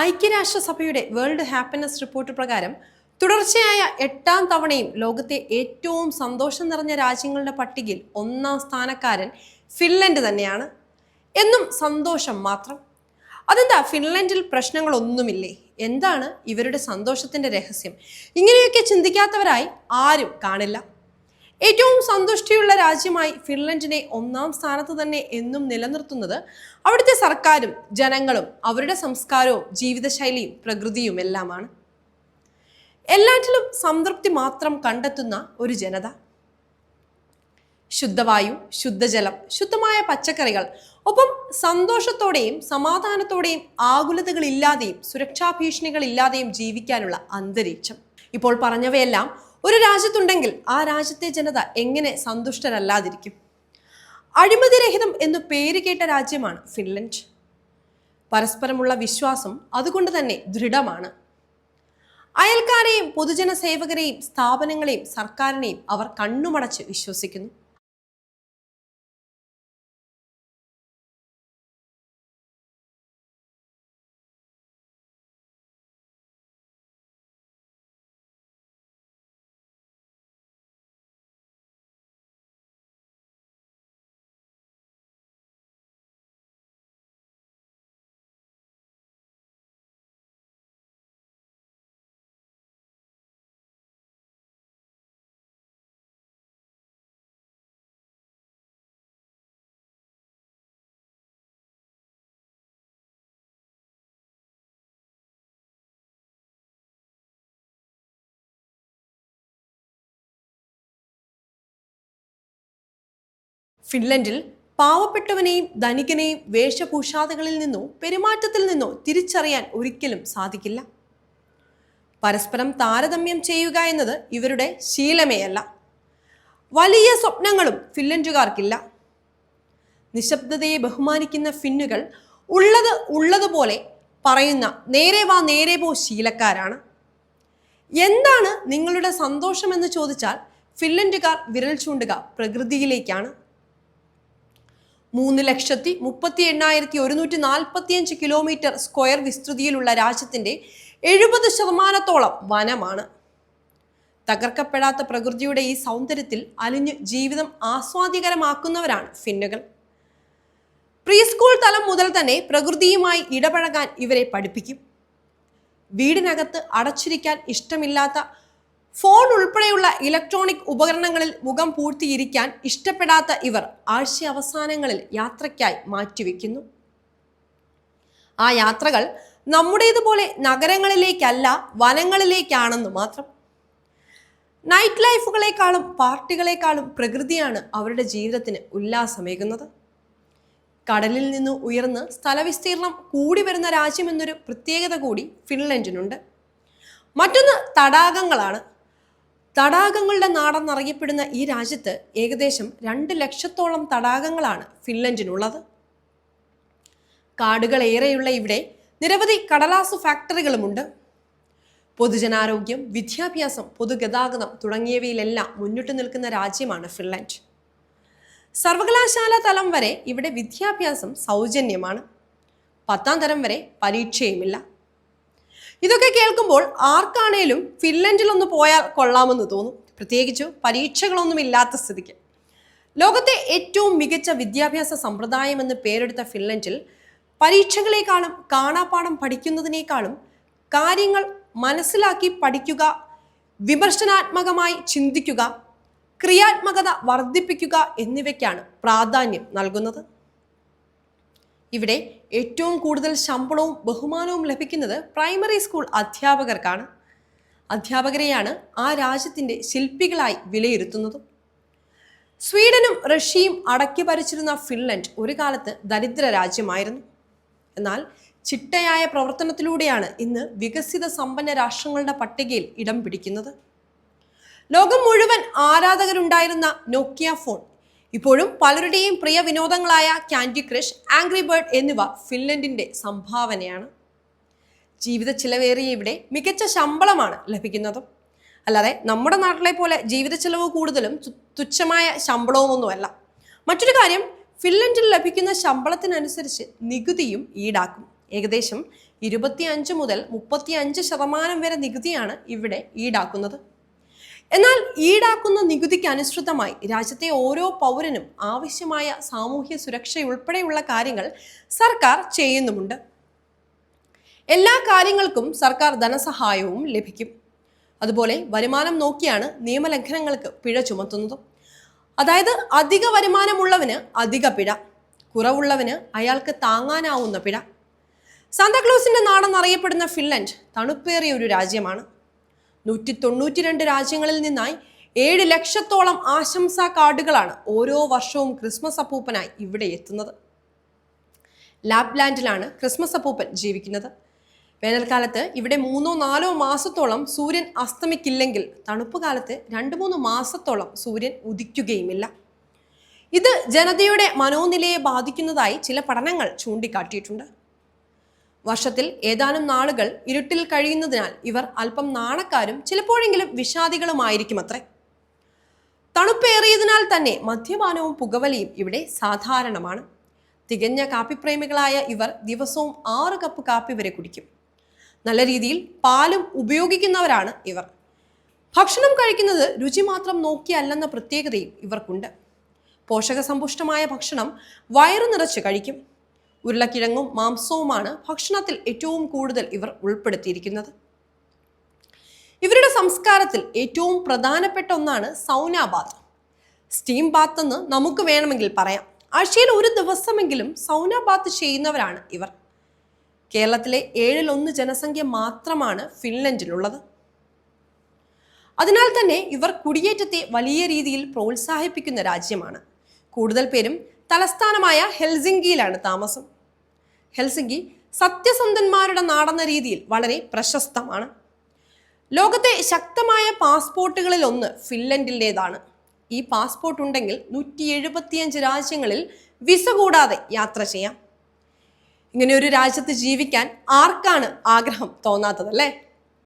ഐക്യരാഷ്ട്രസഭയുടെ world happiness report പ്രകാരം തുടർച്ചയായ 8ാം തവണയും ലോകത്തെ ഏറ്റവും സന്തോഷം നിറഞ്ഞ രാജ്യങ്ങളുടെ പട്ടികയിൽ 1ാം സ്ഥാനക്കാരൻ ഫിൻലൻഡ് തന്നെയാണ്. എന്നും സന്തോഷം മാത്രം. അതെന്താ, ഫിൻലൻഡിൽ പ്രശ്നങ്ങളൊന്നുമില്ലേ? എന്താണ് ഇവരുടെ സന്തോഷത്തിന്റെ രഹസ്യം? ഇങ്ങനെയൊക്കെ ചിന്തിക്കാത്തവരായി ആരും കാണില്ല. ഏറ്റവും സന്തുഷ്ടിയുള്ള രാജ്യമായി ഫിൻലൻഡിനെ 1ാം സ്ഥാനത്ത് തന്നെ എന്നും നിലനിർത്തുന്നത് അവിടുത്തെ സർക്കാരും ജനങ്ങളും അവരുടെ സംസ്കാരവും ജീവിതശൈലിയും പ്രകൃതിയും എല്ലാമാണ്. എല്ലാറ്റിലും സംതൃപ്തി മാത്രം കണ്ടെത്തുന്ന ഒരു ജനത. ശുദ്ധവായു, ശുദ്ധജലം, ശുദ്ധമായ പച്ചക്കറികൾ, ഒപ്പം സന്തോഷത്തോടെയും സമാധാനത്തോടെയും ആകുലതകളില്ലാതെയും സുരക്ഷാ ഭീഷണികളില്ലാതെയും ജീവിക്കാനുള്ള അന്തരീക്ഷം. ഇപ്പോൾ പറഞ്ഞവയെല്ലാം ഒരു രാജ്യത്തുണ്ടെങ്കിൽ ആ രാജ്യത്തെ ജനത എങ്ങനെ സന്തുഷ്ടരല്ലാതിരിക്കും? അഴിമതിരഹിതം എന്നു പേര് കേട്ട രാജ്യമാണ് ഫിൻലൻഡ്. പരസ്പരമുള്ള വിശ്വാസം അതുകൊണ്ട് തന്നെ ദൃഢമാണ്. അയൽക്കാരെയും പൊതുജന സേവകരെയും സ്ഥാപനങ്ങളെയും സർക്കാരിനെയും അവർ കണ്ണുമടച്ച് വിശ്വസിക്കുന്നു. ഫിൻലൻഡിൽ പാവപ്പെട്ടവനെയും ധനികനെയും വേഷഭൂഷാദികളിൽ നിന്നോ പെരുമാറ്റത്തിൽ നിന്നോ തിരിച്ചറിയാൻ ഒരിക്കലും സാധിക്കില്ല. പരസ്പരം താരതമ്യം ചെയ്യുക എന്നത് ഇവരുടെ ശീലമേയല്ല. വലിയ സ്വപ്നങ്ങളും ഫിൻലൻഡുകാർക്കില്ല. നിശബ്ദതയെ ബഹുമാനിക്കുന്ന ഫിന്നുകൾ ഉള്ളതുപോലെ പറയുന്ന നേരെ വാ നേരെ പോ ശീലക്കാരാണ്. എന്താണ് നിങ്ങളുടെ സന്തോഷമെന്ന് ചോദിച്ചാൽ ഫിൻലൻഡുകാർ വിരൽ ചൂണ്ടുക പ്രകൃതിയിലേക്കാണ്. 3,38,145 കിലോമീറ്റർ സ്ക്വയർ വിസ്തൃതിയിലുള്ള രാജ്യത്തിന്റെ 70% വനമാണ്. തകർക്കപ്പെടാത്ത പ്രകൃതിയുടെ ഈ സൗന്ദര്യത്തിൽ അലിഞ്ഞ് ജീവിതം ആസ്വാദ്യകരമാക്കുന്നവരാണ് ഫിന്നുകൾ. പ്രീ സ്കൂൾ തലം മുതൽ തന്നെ പ്രകൃതിയുമായി ഇടപഴകാൻ ഇവരെ പഠിപ്പിക്കും. വീടിനകത്ത് അടച്ചിരിക്കാൻ ഇഷ്ടമില്ലാത്ത ഫോൺ ഉൾപ്പെടെയുള്ള ഇലക്ട്രോണിക് ഉപകരണങ്ങളിൽ മുഖം പൂഴ്ത്തിയിരിക്കാൻ ഇഷ്ടപ്പെടാത്ത ഇവർ ആഴ്ച അവസാനങ്ങളിൽ യാത്രയ്ക്കായി മാറ്റിവെക്കുന്നു. ആ യാത്രകൾ നമ്മുടേതുപോലെ നഗരങ്ങളിലേക്കല്ല, വനങ്ങളിലേക്കാണെന്ന് മാത്രം. നൈറ്റ് ലൈഫുകളെക്കാളും പാർട്ടികളെക്കാളും പ്രകൃതിയാണ് അവരുടെ ജീവിതത്തിന് ഉല്ലാസമേകുന്നത്. കടലിൽ നിന്ന് ഉയർന്ന് സ്ഥലവിസ്തീർണം കൂടി വരുന്ന രാജ്യമെന്നൊരു പ്രത്യേകത കൂടി ഫിൻലൻഡിനുണ്ട്. മറ്റൊന്ന് തടാകങ്ങളാണ്. തടാകങ്ങളുടെ നാടെന്നറിയപ്പെടുന്ന ഈ രാജ്യത്ത് ഏകദേശം 2 ലക്ഷത്തോളം തടാകങ്ങളാണ് ഫിൻലൻഡിനുള്ളത്. കാടുകളേറെയുള്ള ഇവിടെ നിരവധി കടലാസു ഫാക്ടറികളുമുണ്ട്. പൊതുജനാരോഗ്യം, വിദ്യാഭ്യാസം, പൊതുഗതാഗതം തുടങ്ങിയവയിലെല്ലാം മുന്നിട്ട് നിൽക്കുന്ന രാജ്യമാണ് ഫിൻലൻഡ്. സർവകലാശാല തലം വരെ ഇവിടെ വിദ്യാഭ്യാസം സൗജന്യമാണ്. 10ാം തരം വരെ പരീക്ഷയുമില്ല. ഇതൊക്കെ കേൾക്കുമ്പോൾ ആർക്കാണേലും ഫിൻലൻഡിലൊന്ന് പോയാൽ കൊള്ളാമെന്ന് തോന്നും, പ്രത്യേകിച്ച് പരീക്ഷകളൊന്നുമില്ലാത്ത സ്ഥിതിക്ക്. ലോകത്തെ ഏറ്റവും മികച്ച വിദ്യാഭ്യാസ സമ്പ്രദായം എന്ന് പേരെടുത്ത ഫിൻലൻഡിൽ പരീക്ഷകളെക്കാളും കാണാപ്പാഠം പഠിക്കുന്നതിനേക്കാളും കാര്യങ്ങൾ മനസ്സിലാക്കി പഠിക്കുക, വിമർശനാത്മകമായി ചിന്തിക്കുക, ക്രിയാത്മകത വർദ്ധിപ്പിക്കുക എന്നിവയ്ക്കാണ് പ്രാധാന്യം നൽകുന്നത്. ഇവിടെ ഏറ്റവും കൂടുതൽ ശമ്പളവും ബഹുമാനവും ലഭിക്കുന്നത് പ്രൈമറി സ്കൂൾ അധ്യാപകർക്കാണ്. അധ്യാപകരെയാണ് ആ രാജ്യത്തിൻ്റെ ശില്പികളായി വിലയിരുത്തുന്നത്. സ്വീഡനും റഷ്യയും അടക്കി ഭരിച്ചിരുന്ന ഫിൻലൻഡ് ഒരു കാലത്ത് ദരിദ്ര രാജ്യമായിരുന്നു. എന്നാൽ ചിട്ടയായ പ്രവർത്തനത്തിലൂടെയാണ് ഇന്ന് വികസിത സമ്പന്ന രാഷ്ട്രങ്ങളുടെ പട്ടികയിൽ ഇടം പിടിക്കുന്നത്. ലോകം മുഴുവൻ ആരാധകരുണ്ടായിരുന്ന നോക്കിയ ഫോൺ ഇപ്പോഴും പലരുടെയും പ്രിയ വിനോദങ്ങളായ ക്യാൻഡി ക്രഷ്, ആംഗ്രി ബേർഡ് എന്നിവ ഫിൻലൻഡിന്റെ സംഭാവനയാണ്. ജീവിത ചിലവേറിയ ഇവിടെ മികച്ച ശമ്പളമാണ് ലഭിക്കുന്നത്. അല്ലാതെ നമ്മുടെ നാട്ടിലെ പോലെ ജീവിത ചെലവ് കൂടുതലും തുച്ഛമായ ശമ്പളവുമൊന്നുമല്ല. മറ്റൊരു കാര്യം, ഫിൻലൻഡിൽ ലഭിക്കുന്ന ശമ്പളത്തിനനുസരിച്ച് നികുതിയും ഈടാക്കും. ഏകദേശം 25 മുതൽ 35% വരെ നികുതിയാണ് ഇവിടെ ഈടാക്കുന്നത്. എന്നാൽ ഈടാക്കുന്ന നികുതിക്ക് അനുസൃതമായി രാജ്യത്തെ ഓരോ പൗരനും ആവശ്യമായ സാമൂഹ്യ സുരക്ഷയുൾപ്പെടെയുള്ള കാര്യങ്ങൾ സർക്കാർ ചെയ്യുന്നുമുണ്ട്. എല്ലാ കാര്യങ്ങൾക്കും സർക്കാർ ധനസഹായവും ലഭിക്കും. അതുപോലെ വരുമാനം നോക്കിയാണ് നിയമലംഘനങ്ങൾക്ക് പിഴ ചുമത്തുന്നത്. അതായത് അധിക വരുമാനമുള്ളവന് അധിക പിഴ, കുറവുള്ളവന് അയാൾക്ക് താങ്ങാനാവുന്ന പിഴ. സാന്താക്ലോസിന്റെ നാടെന്നറിയപ്പെടുന്ന ഫിൻലൻഡ് തണുപ്പേറിയ ഒരു രാജ്യമാണ്. 192 രാജ്യങ്ങളിൽ നിന്നായി 7 ലക്ഷത്തോളം ആശംസാ കാർഡുകളാണ് ഓരോ വർഷവും ക്രിസ്മസ് അപ്പൂപ്പനായി ഇവിടെ എത്തുന്നത്. ലാപ്ലാൻഡിലാണ് ക്രിസ്മസ് അപ്പൂപ്പൻ ജീവിക്കുന്നത്. വേനൽക്കാലത്ത് ഇവിടെ 3-4 മാസത്തോളം സൂര്യൻ അസ്തമിക്കില്ലെങ്കിൽ തണുപ്പ് കാലത്ത് 2-3 മാസത്തോളം സൂര്യൻ ഉദിക്കുകയുമില്ല. ഇത് ജനതയുടെ മനോനിലയെ ബാധിക്കുന്നതായി ചില പഠനങ്ങൾ ചൂണ്ടിക്കാട്ടിയിട്ടുണ്ട്. വർഷത്തിൽ ഏതാനും നാളുകൾ ഇരുട്ടിൽ കഴിയുന്നതിനാൽ ഇവർ അല്പം നാണക്കാരും ചിലപ്പോഴെങ്കിലും വിഷാദികളുമായിരിക്കും അത്രേ. തണുപ്പേറിയതിനാൽ തന്നെ മദ്യപാനവും പുകവലിയും ഇവിടെ സാധാരണമാണ്. തികഞ്ഞ കാപ്പിപ്രേമികളായ ഇവർ ദിവസവും 6 കപ്പ് കാപ്പി വരെ കുടിക്കും. നല്ല രീതിയിൽ പാലും ഉപയോഗിക്കുന്നവരാണ് ഇവർ. ഭക്ഷണം കഴിക്കുന്നത് രുചി മാത്രം നോക്കിയല്ലെന്ന പ്രത്യേകതയും ഇവർക്കുണ്ട്. പോഷകസമ്പുഷ്ടമായ ഭക്ഷണം വയറു നിറച്ച് കഴിക്കും. ഉരുളക്കിഴങ്ങും മാംസവുമാണ് ഭക്ഷണത്തിൽ ഏറ്റവും കൂടുതൽ ഇവർ ഉൾപ്പെടുത്തിയിരിക്കുന്നത്. ഇവരുടെ സംസ്കാരത്തിൽ ഏറ്റവും പ്രധാനപ്പെട്ട ഒന്നാണ് സൗന ബാത്ത്, സ്റ്റീം ബാത്ത് എന്ന് നമുക്ക് വേണമെങ്കിൽ പറയാം. ആഴ്ചയിൽ 1 ദിവസമെങ്കിലും സൗന ബാത്ത് ചെയ്യുന്നവരാണ് ഇവർ. കേരളത്തിലെ 1/7 ജനസംഖ്യ മാത്രമാണ് ഫിൻലൻഡിലുള്ളത്. അതിനാൽ തന്നെ ഇവർ കുടിയേറ്റത്തെ വലിയ രീതിയിൽ പ്രോത്സാഹിപ്പിക്കുന്ന രാജ്യമാണ്. കൂടുതൽ പേരും തലസ്ഥാനമായ ഹെൽസിങ്കിയിലാണ് താമസം. ഹെൽസിങ്കി സത്യസന്ധന്മാരുടെ നാടെന്ന രീതിയിൽ വളരെ പ്രശസ്തമാണ്. ലോകത്തെ ശക്തമായ പാസ്പോർട്ടുകളിൽ ഒന്ന് ഫിൻലൻഡിൻ്റെതാണ്. ഈ പാസ്പോർട്ട് ഉണ്ടെങ്കിൽ 175 രാജ്യങ്ങളിൽ വിസ കൂടാതെ യാത്ര ചെയ്യാം. ഇങ്ങനെ ഒരു രാജ്യത്ത് ജീവിക്കാൻ ആർക്കാണ് ആഗ്രഹം തോന്നാത്തതല്ലേ?